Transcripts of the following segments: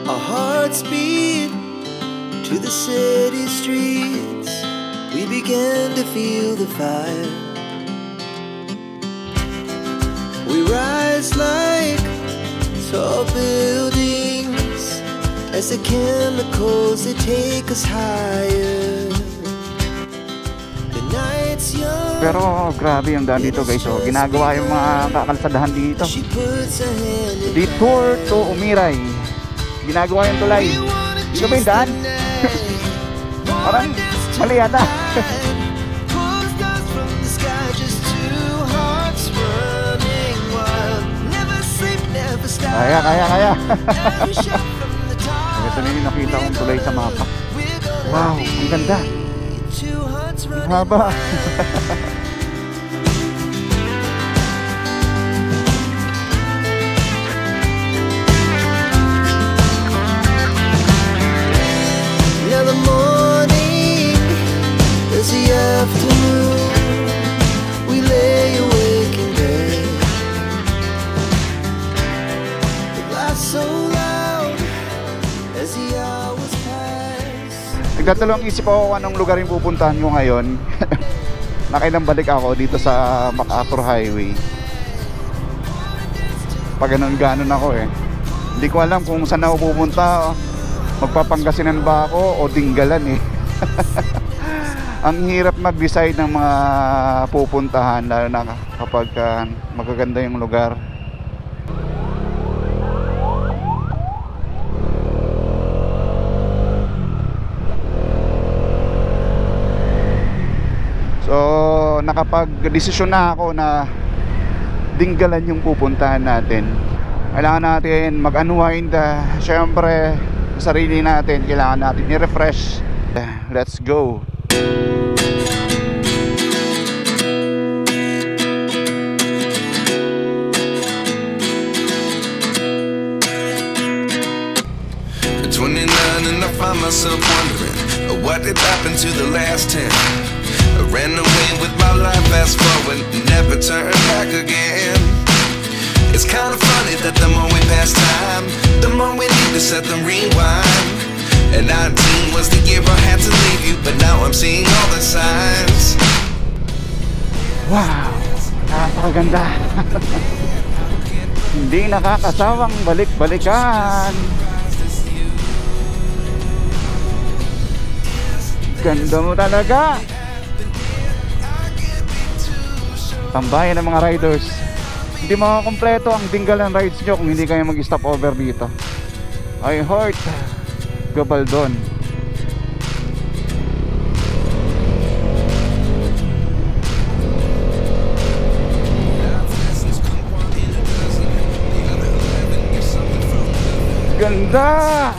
Our hearts beat to the city streets. We began to feel the fire. We rise like tall buildings as the chemicals they take us higher. The night's young. Pero grabe yung daan dito guys. So, ginagawa yung mga kakalsadahan dito. Detour to Umiray. Ginagawa yung tulay. Dito ba yung daan? Parang mali yata. Kaya. Ito na yung nakita kong tulay sa mapa. Wow, ang ganda. Ang haba. Now the morning is the afternoon. We lay awake in bed. The glass so loud as the hours pass. Nagtatalong isip ako kung anong lugar yung pupuntahan ko ngayon. Nakailang balik ako dito sa MacArthur Highway. Pag ganon ako eh. Hindi ko alam kung saan ako pupunta. Magpapangasinan ba ako o Dinggalan eh. Ang hirap mag-decide ng mga pupuntahan, lalo na kapag magaganda yung lugar. So nakapag-desisyon na ako na Dinggalan yung pupuntahan natin. Kailangan natin mag-unwind. Syempre sarili natin, kailangan natin i-refresh. Let's go. At 29 and I find myself wondering what did happen to the last 10. I ran away with my life, fast forward, never turn back again. It's kind of funny that the more we pass time, the more we need to set the rewind. And 19 was the year I had to leave you, but now I'm seeing all the signs. Wow, napakaganda. Hindi nakakasawang balik-balikan. Ganda mo talaga. Tambayan ng mga riders. Hindi makakompleto ang Dinggalan rides nyo kung hindi kayo mag-stop over dito. I heart Gabaldon. Ganda!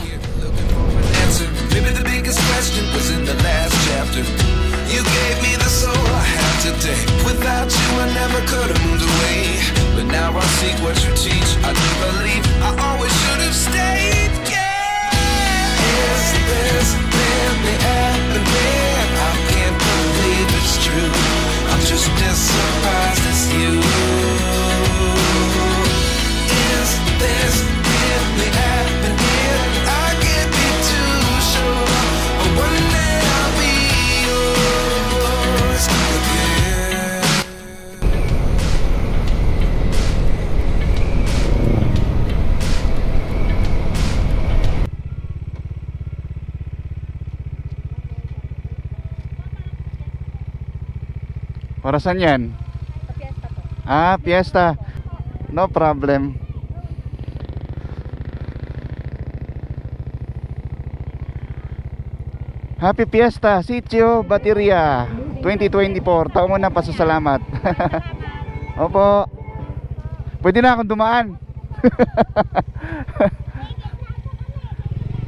Maybe the biggest question was in the last chapter. You gave me the soul I have today. Without you I never could have moved away. But now I see what you teach. I do believe I always should have stayed. Yeah. Is this really happening? I can't believe it's true. I'm just as surprised as you. Is this really happening? I can't be too sure. But one day I'll be yours again. Para saan yan? Sa piyesta po. Ah, piyesta. No problem. Happy Fiesta, Sitio Bateria 2024. Taong unang pasasalamat. Opo. Pwede na akong dumaan.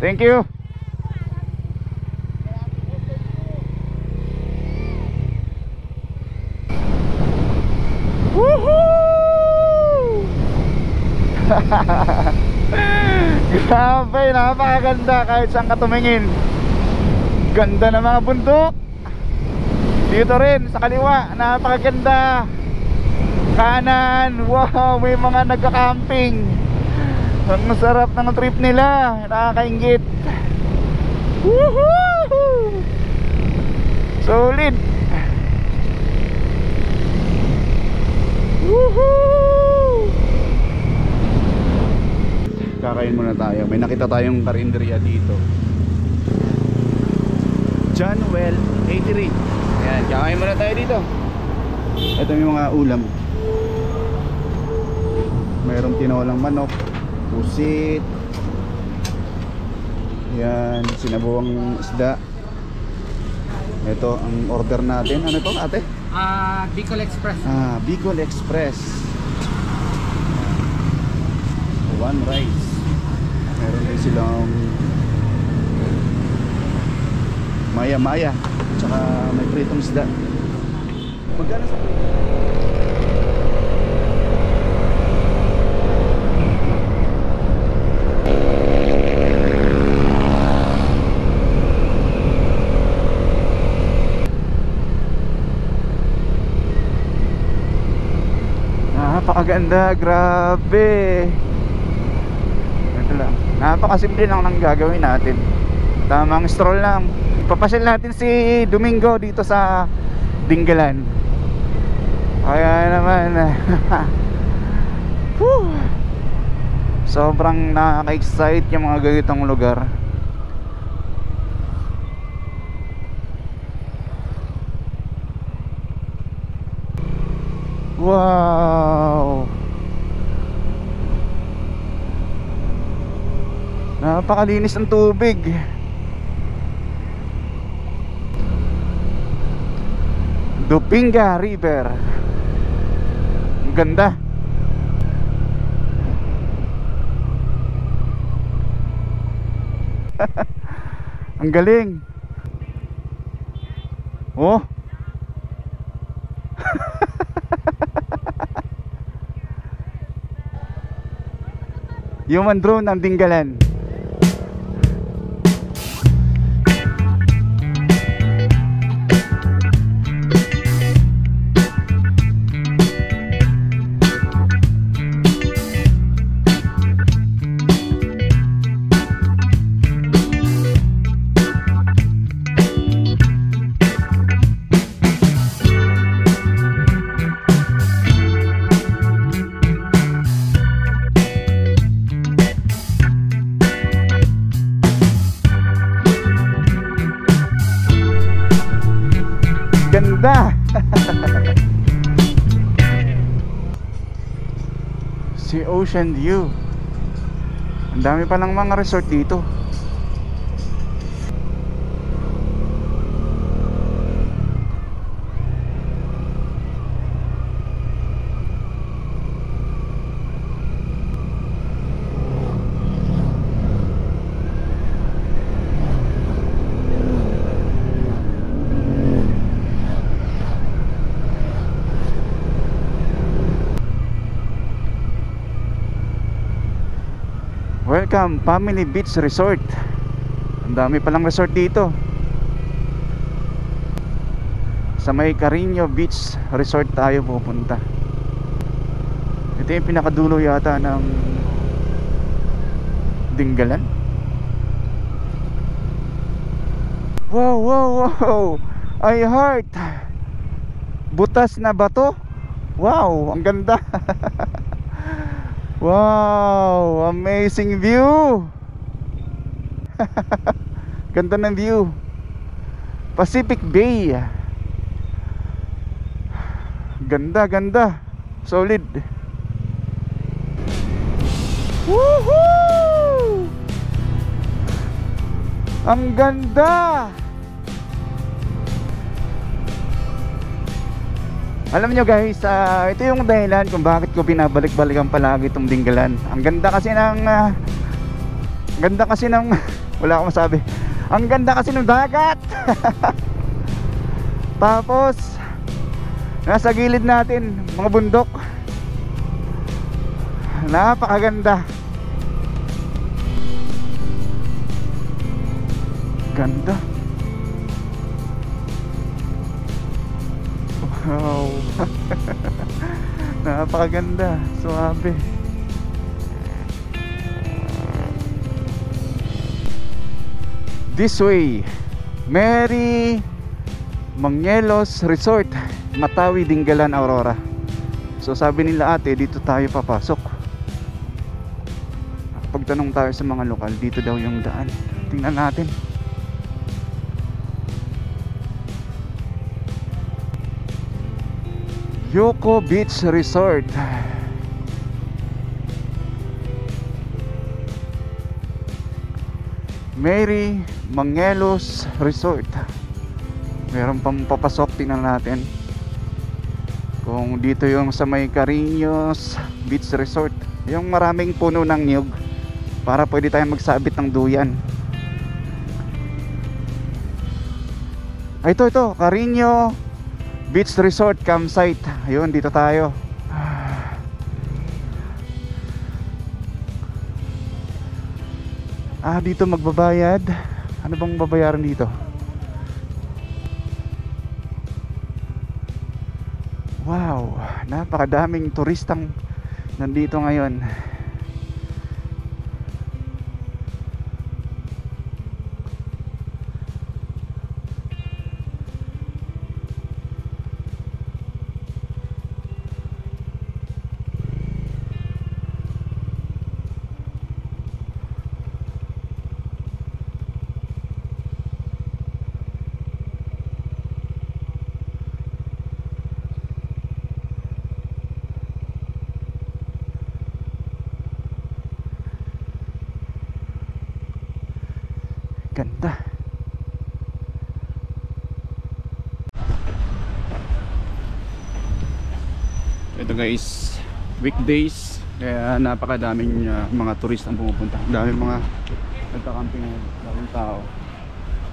Thank you. Woohoo! Grabe, napakaganda kahit saan ka tumingin. Ganda ng mga bundok. Dito rin sa kaliwa, napakaganda. Kanan, wow, may mga nagka-camping. Ang sarap ng trip nila. Nakakaingit. Woohoo! Solid. Woohoo! Kakain muna tayo. May nakita tayong karinderya dito. John Well Eatery. Ayan, kakain muna tayo dito. Ito yung mga ulam. Mayroong tinolang manok, pusit. Yan, sinabuang isda. Ito ang order natin. Ano ito, ate? Bicol Express. Bicol Express. One rice. Meron din silang maya-maya. Tsaka may pritong isda. Magkano sa prito? Napakaganda, grabe. Ito lang, napakasimple lang ng gagawin natin. Tamang stroll lang. Ipapasyal natin si Domingo dito sa Dingalan. Kaya naman sobrang nakaka-excite yung mga ganitong lugar. Wow! Napakalinis ng tubig. Dupinga River. Ang ganda. Ang galing. Oh. Human drone ng Dingalan. Ganda. Si Ocean View. Ang dami pa ng mga resort dito. Welcome Family Beach Resort. Ang dami palang resort dito. Sa may Carino Beach Resort tayo pupunta. Ito yung pinakadulo yata ng Dingalan. Wow, wow, wow. I heart. Butas na bato. Wow, ang ganda. Wow, amazing view. Ganda ng view. Pacific Bay. Ganda, ganda. Solid. Woohoo! Ang ganda. Alam nyo guys, ito yung dahilan kung bakit ko binabalik-balikan palagi itong Dingalan. Ang ganda kasi ng wala akong masabi. Ang ganda kasi ng dagat. Tapos nasa gilid natin mga bundok. Napakaganda. Ganda. Wow. Napakaganda. Suabe. This way, Mary Mangyelos Resort, Matawi, Dingalan, Aurora. So sabi nila ate, dito tayo papasok. Pagtanong tayo sa mga lokal, dito daw yung daan. Tingnan natin. Yoko Beach Resort. Mary Mangyelos Resort. Meron pang papasok, tingnan natin kung dito yung sa may Cariños Beach Resort, yung maraming puno ng niyog para pwede tayong magsabit ng duyan. Ito, Cariño Beach Resort campsite. Ayun, dito tayo. Dito magbabayad. Ano bang babayaran dito? Wow, napakadaming turistang nandito ngayon. Ganda. Ito guys, weekdays, kaya napakadaming mga turista ang pumupunta. Daming mga nagka-camping, daming tao.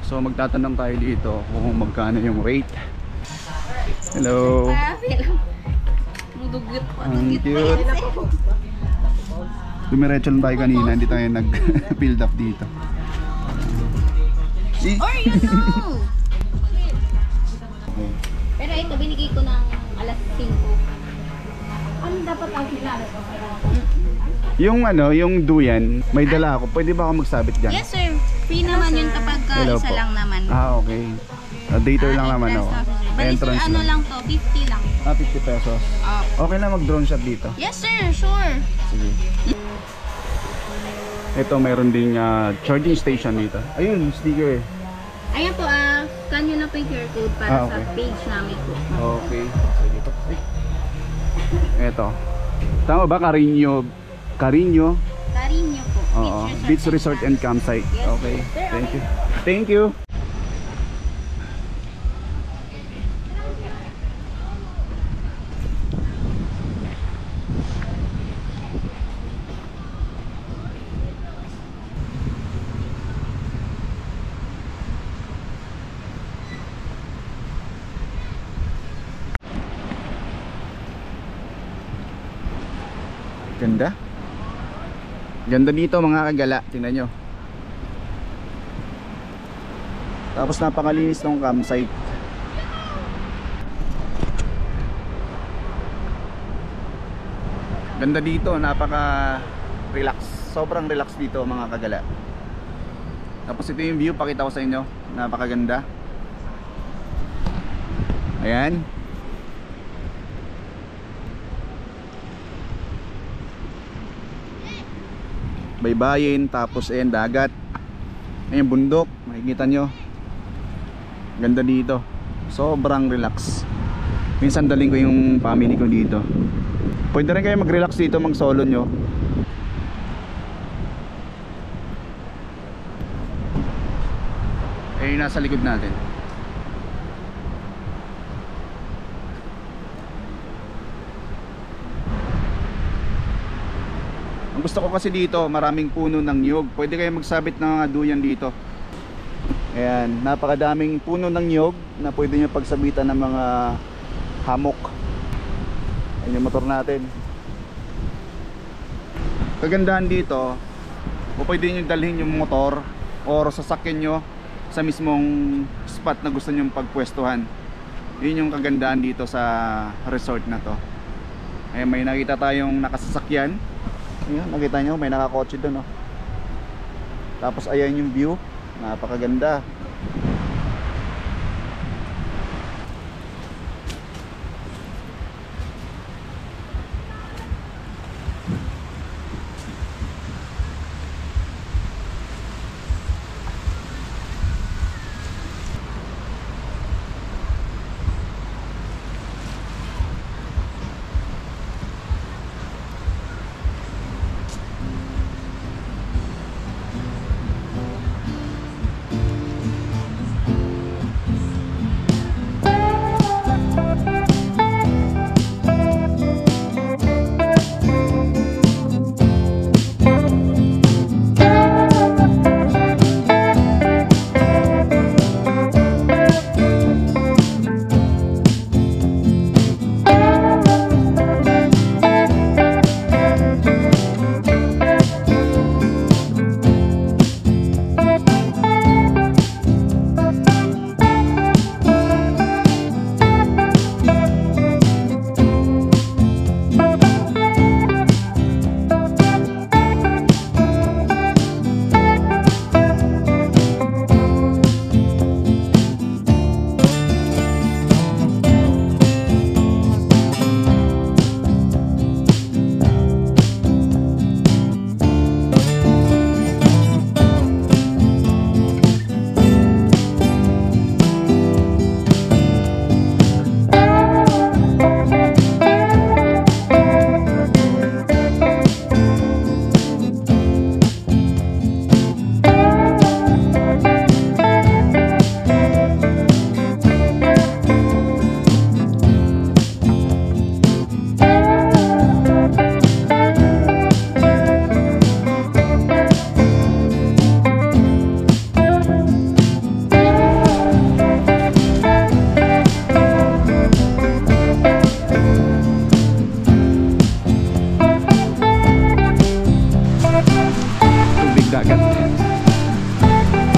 So magtatanong tayo dito kung magkano yung rate. Hello. Ang cute. Dumiretso lang tayo kanina, hindi tayo nag-build up dito. Or you know. Pero ito binigay ko ng alas 5. Ano dapat ang kilala? Yung yung duyan, may dala ako. Pwede ba ako magsabit dyan? Yes sir. Free naman yun kapag Hello isa po. lang naman. Okay. Dater lang naman ako. Entrance ano lang to, 50 lang. 50 pesos. Okay lang mag-drone shot dito. Yes sir, sure. Sige. Ito mayroon ding charging station dito. Ayun, sticker eh. Ayan po, scan nyo na po yung QR code para Okay. sa page namin po. Okay. Sige po. Ito. Tama ba? Cariño Cariño po. Oo. Beach Resort and Campsite. Yes, Okay. sir. Thank you. Thank you. Ganda. Ganda dito mga kagala. Tingnan nyo. Tapos napakalinis ng campsite. Ganda dito. Napaka relax. Sobrang relax dito mga kagala. Tapos ito yung view. Pakita ko sa inyo. Napakaganda. Ayan. Baybayin, tapos ayan dagat, ayan bundok, makikita nyo. Ganda dito, sobrang relax. Minsan daling ko yung family ko dito. Pwede rin kayo mag-relax dito, mag solo nyo. Ayan yung nasa likod natin. Ang gusto ko kasi dito, maraming puno ng niyog. Pwede kayo magsabit ng duyan dito. Ayan, napakadaming puno ng niyog na pwede nyo pagsabitan ng mga hammock. Ayan yung motor natin. Kagandahan dito, o pwede nyo dalhin yung motor or sasakyan nyo sa mismong spot na gusto nyo pagpwestuhan. Yun yung kagandahan dito sa resort na to. Ayan, may nakita tayong nakasasakyan. Ayan, nakita nyo, may nakakotse doon, oh. Tapos ayan yung view. Napakaganda.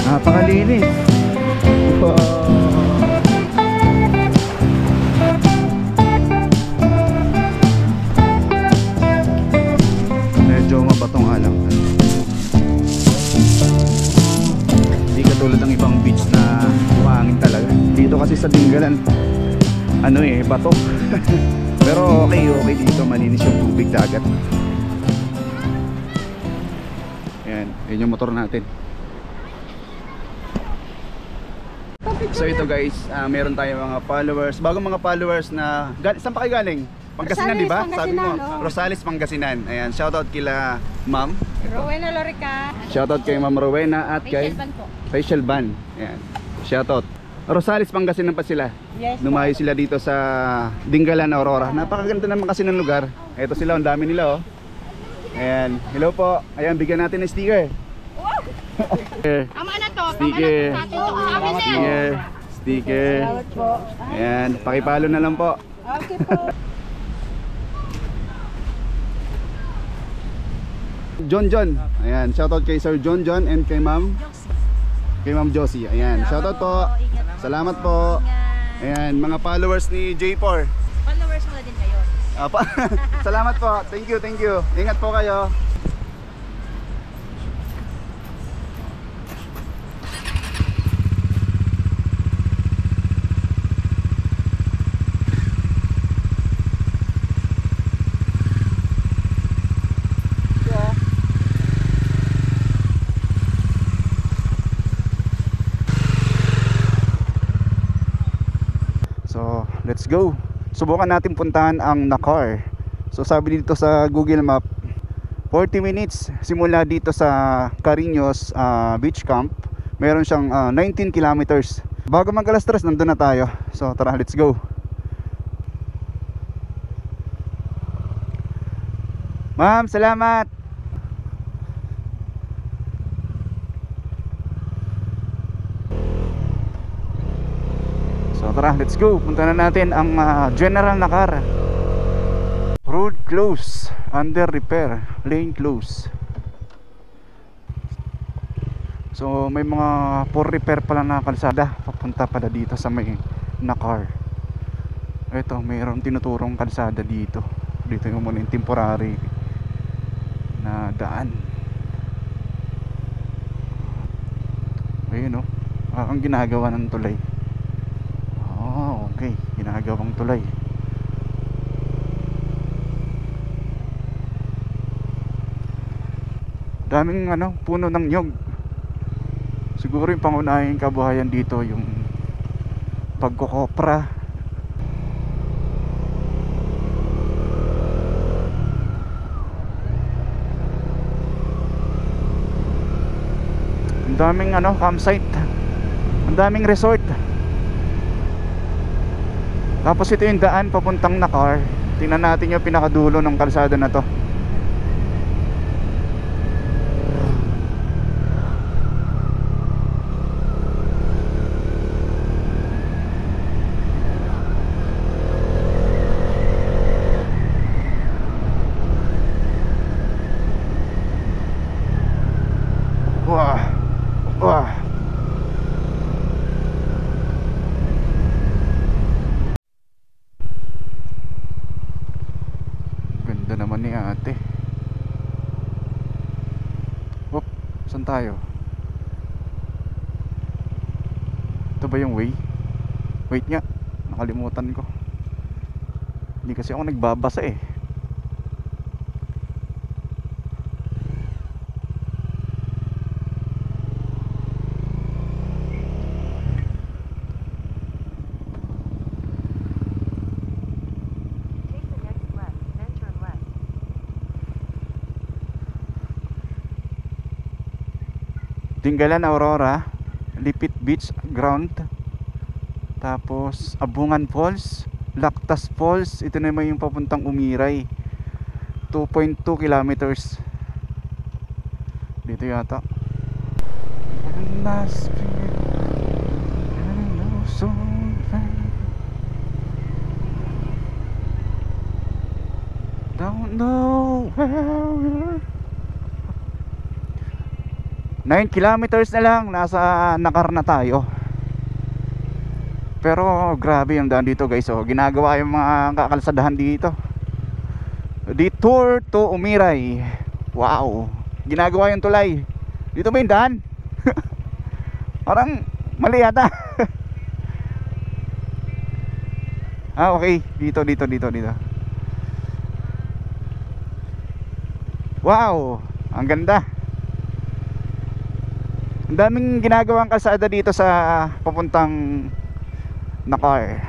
Napakalinis. Wow. Medyo mabatong alang. Hindi katulad ng ibang beach na buhangin talaga. Dito kasi sa Dingalan, ano bato. Pero okay dito, malinis yung tubig dagat. Ayan, yun yung motor natin. So ito guys, meron tayong mga followers, bagong mga followers na saan pa kayo galing? Pangasinan, di ba? Sabi mo, Rosales, Pangasinan. Ayan, shoutout kila Ma'am Rowena Lorica. Shoutout kay Ma'am Rowena at kay Facial Ban. Ayan, shoutout. Rosales, Pangasinan pa sila. Yes. Lumayo sila dito sa Dingalan, Aurora. Napakaganda naman kasi ng lugar. Ito sila, ang dami nila oh. Ayan, hello po. Ayan, bigyan natin ng sticker. Tama na to. Sticker. Tama na Sticker. Sticker. Ayan, pakipalo na lang po. Okay po. John. Ayan, shoutout kay Sir John and kay Ma'am Josie. Ayan, shoutout po. Salamat po. Ayan, mga followers ni J4. Followers mo na din kayo. Salamat po. Thank you. Ingat po kayo. So, let's go. Subukan natin puntahan ang Nakar. So, sabi dito sa Google Map, 40 minutes simula dito sa Cariños Beach Camp. Meron siyang 19 kilometers. Bago mag-alas 3, nandun na tayo. So, tara, let's go. Ma'am, salamat. So tara, let's go. Punta na natin ang General Nakar. Road close, under repair, lane close. So may mga for repair pala na kalsada papunta pala dito sa may Nakar. Ito, mayroong tinuturong kalsada dito. Dito yung muna yung temporary na daan. Ayun oh, ang ginagawa ng tulay. Oh, okay, ginagawang tulay. Daming ano, puno ng nyog. Siguro yung pangunahing kabuhayan dito yung pagkokopra. Ang daming ano, campsite. Ang daming resort. Tapos ito yung daan papuntang Nakar. Tingnan natin yung pinakadulo ng kalsada na to. Wah. Wah. Ganda naman ni ate. Hop, saan tayo? Ito ba yung way? Wait nga, nakalimutan ko. Hindi kasi ako nagbabasa eh. Tinggalan Aurora, Lipit Beach Ground, tapos Abungan Falls, Lactas Falls. Ito naman yung papuntang Umiray, 2.2 kilometers. Dito yata. Don't know where 9 kilometers na lang, nasa Nakar na tayo. Pero grabe yung daan dito guys. Oh, ginagawa yung mga kakalsadahan dito. Detour to Umiray. Wow, ginagawa yung tulay. Dito ba yung daan? Parang mali yata. Ah, okay, dito. Wow, ang ganda. Ang daming ginagawang kalsada dito sa papuntang Nakar.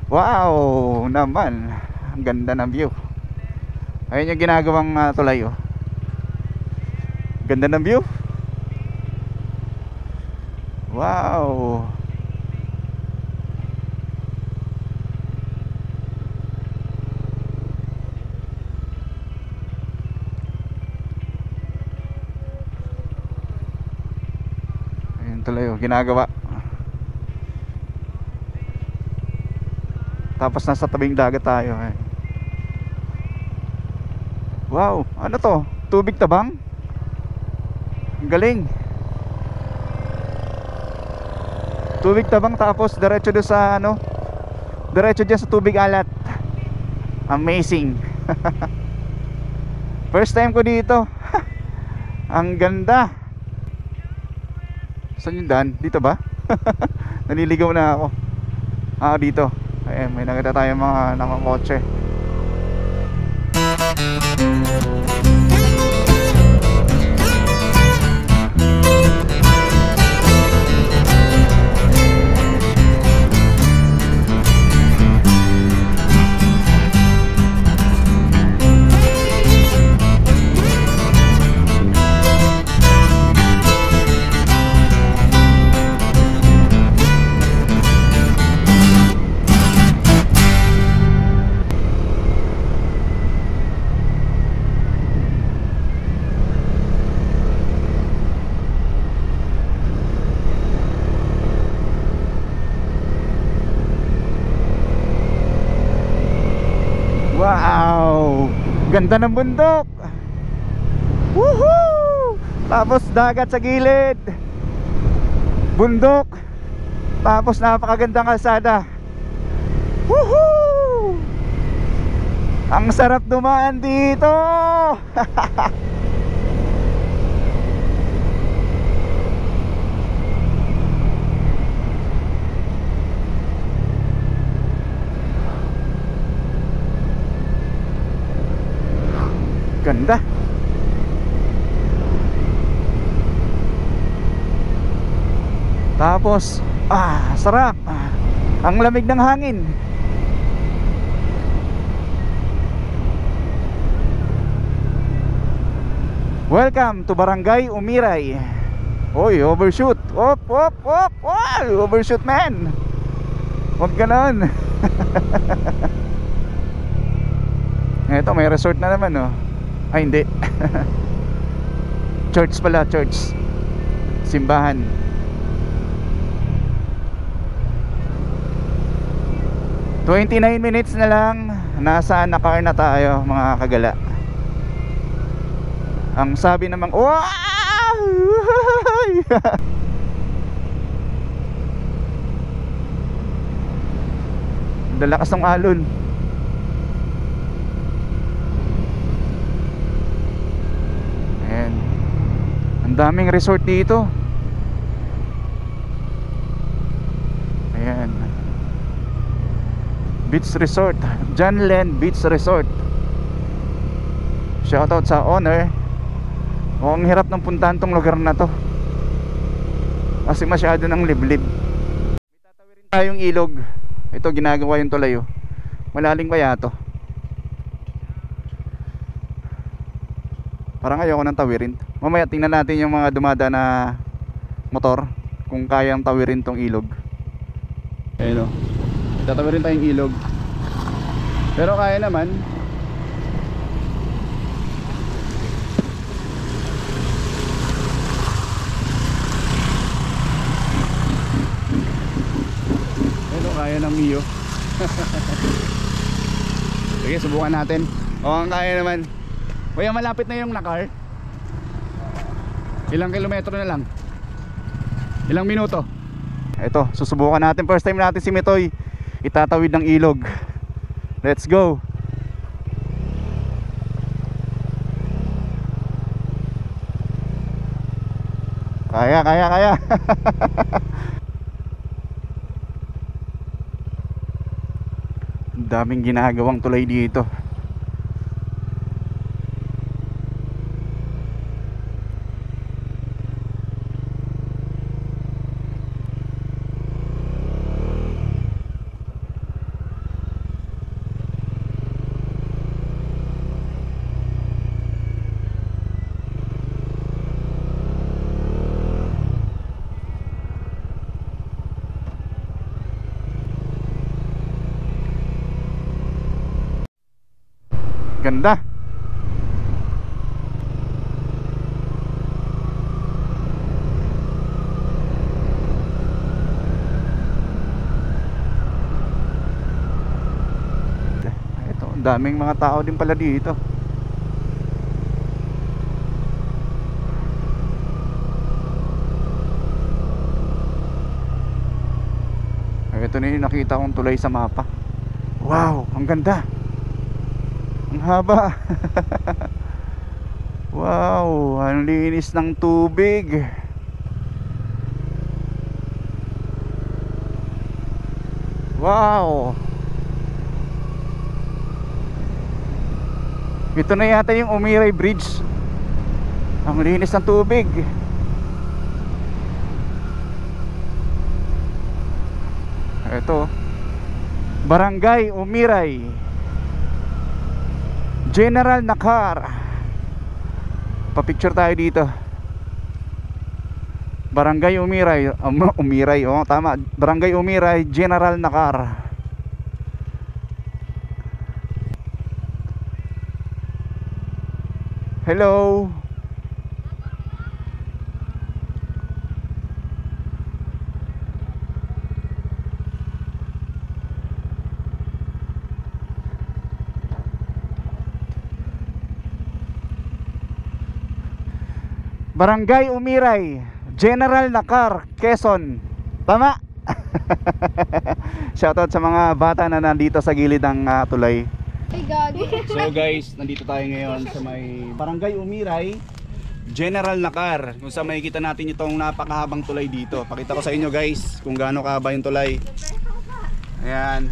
Wow naman, ang ganda ng view. Ayun yung ginagawang tulay oh. Ganda ng view. Wow. Tulay oh, ginagawa. Tapos nasa tabing dagat tayo eh. Wow, ano to? Tubig tabang? Ang galing. Tubig tabang tapos diretso doon sa ano? Diretso diyan sa tubig alat. Amazing. First time ko dito. Ang ganda. Saan yung daan? Dito ba? Naliligaw na ako. Ah, dito. Ayan, may nakita tayong mga nakakotse. Wow! Ganda ng bundok! Woohoo! Tapos dagat sa gilid. Bundok. Tapos napakagandang kalsada. Woohoo! Ang sarap dumaan dito! Tapos sarap. Ang lamig ng hangin. Welcome to Barangay Umiray. Oy, overshoot. Op. Oy, overshoot man. Huwag ganon. Ito, may resort na naman, oh. Ay, hindi. Church pala, church. Simbahan. "29 minutes na lang, nasa Nakar na tayo, mga kagala." Ang sabi namang, wow! Dalakas ng alon. Ayan. Ang daming resort dito. Ayan. Beach Resort, John Len Beach Resort. Shoutout sa owner. Ang hirap ng puntahan tong lugar na to kasi masyado ng liblib. May tatawirin tayong ilog. Ito, ginagawa yung tulay, oh. Malalim kaya to? Parang ayoko nang tawirin. Mamaya tingnan natin yung mga dumada na motor kung kayang tawirin tong ilog. Ayun, oh. Tatawirin tayong ilog. Pero kaya naman. Kaya ng Mio. Sige, subukan natin. O, ang kaya naman. Kaya malapit na yung Nakar. Ilang kilometro na lang? Ilang minuto? Ito, susubukan natin. First time natin si Mitoy itatawid ng ilog. Let's go. Kaya. Daming ginagawang tulay dito. Ganda. Ito, daming mga tao din pala dito. Ito na yung nakita kong tulay sa mapa. Wow, ang ganda. Ang haba. Wow, ang linis ng tubig. Wow. Ito na yata yung Umiray Bridge. Ang linis ng tubig. Ito, Barangay Umiray, General Nakar. Pa-picture tayo dito. Barangay Umiray, Umiray, oh, tama. Barangay Umiray, General Nakar. Hello. Barangay Umiray, General Nakar, Quezon. Tama? Shoutout sa mga bata na nandito sa gilid ng tulay. Ay, gagi. So guys, nandito tayo ngayon sa may Barangay Umiray, General Nakar. Kung saan makikita natin itong napakahabang tulay dito. Pakita ko sa inyo guys kung gaano kahaba yung tulay. Ayan.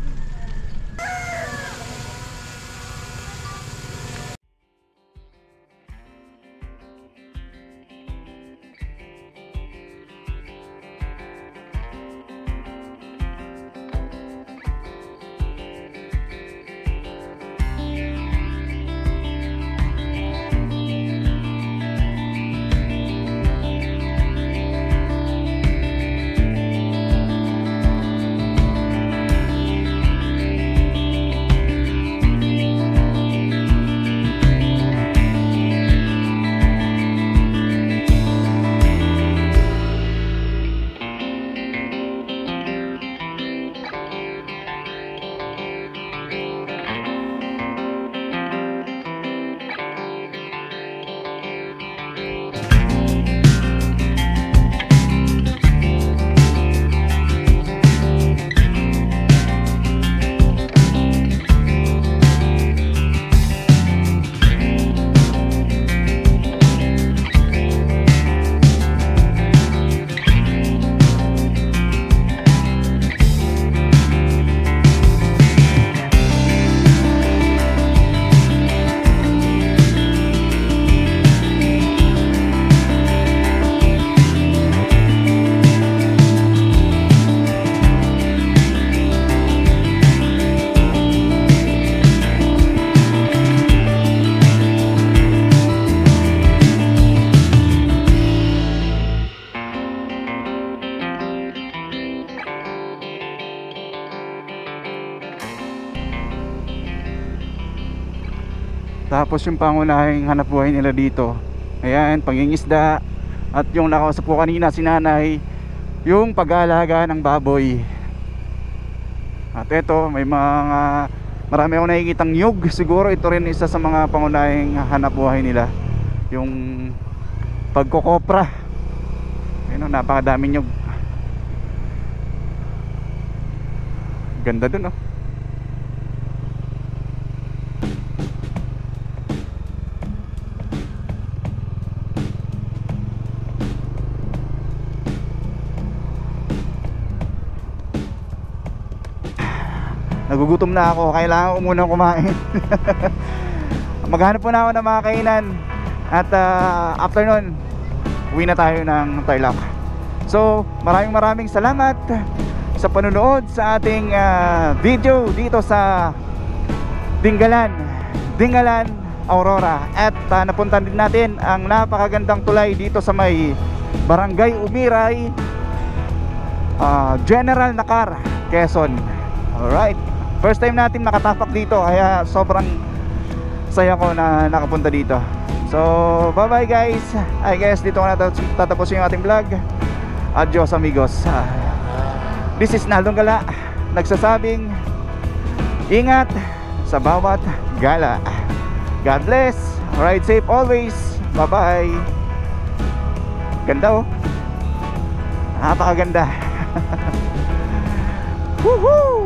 Tapos yung pangunahing hanap buhay nila dito, ayan, pangingisda. At yung nakausap ko kanina si nanay, yung pag-aalaga ng baboy. At eto, may mga marami akong nakikitang nyug. Siguro ito rin isa sa mga pangunahing hanap buhay nila, yung pagkokopra. Ayun, napakadami nyug. Ganda dun, oh. Nagugutom na ako, kailangan ko munang kumain. Maghanap po na ako ng mga kainan. At after nun, uwi na tayo ng Tarlac. So maraming salamat sa panunood sa ating video dito sa Dingalan Aurora. At napuntan din natin ang napakagandang tulay dito sa may Barangay Umiray, General Nakar, Quezon. Alright, first time natin makatapak dito, kaya sobrang saya ko na nakapunta dito. So bye bye guys. I guess dito ko na tatapusin yung ating vlog. Adios amigos. This is Naldong Gala, nagsasabing ingat sa bawat gala. God bless, ride safe always. Bye bye. Ganda, oh. Napakaganda. Woohoo!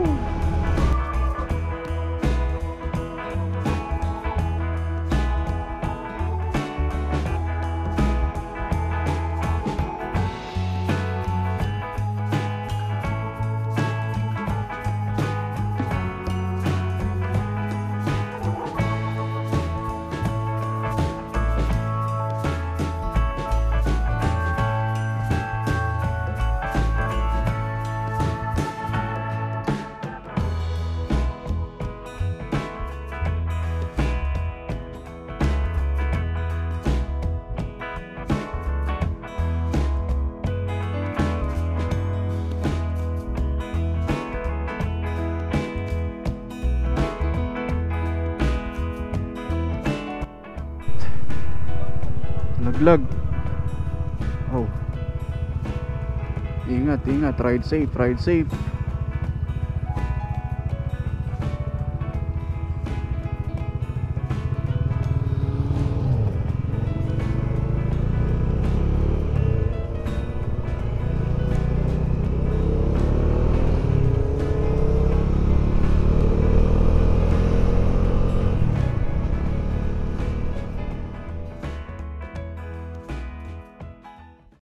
Naglag. Oh. Ingat, ride safe.